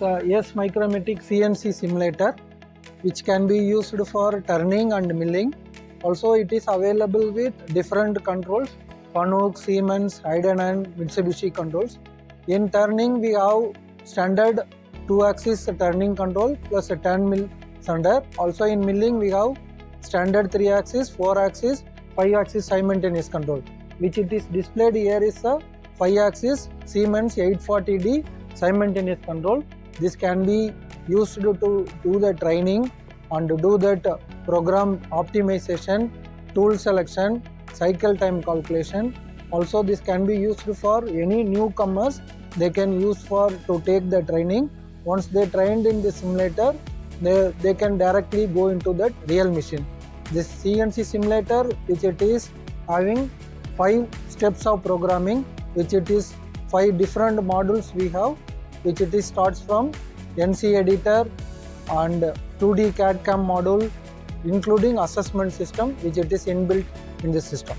yes Micromatic CNC simulator, which can be used for turning and milling. Also it is available with different controls, Fanuc, Siemens, Hayden and Mitsubishi controls. In turning we have standard 2-axis turning control plus a turn mill center. Also in milling we have standard 3-axis, 4-axis, 5-axis simultaneous control, which it is displayed here is a 5-axis Siemens 840D simultaneous control. This can be used to do the training and do that program optimization, tool selection, cycle time calculation. Also this can be used for any newcomers. They can use to take the training. Once they trained in the simulator, they can directly go into that real machine. This CNC simulator, which it is having 5 steps of programming, which it is 5 different modules we have, which it is starts from NC editor and 2D CAD/CAM module, including assessment system, which it is inbuilt in the system.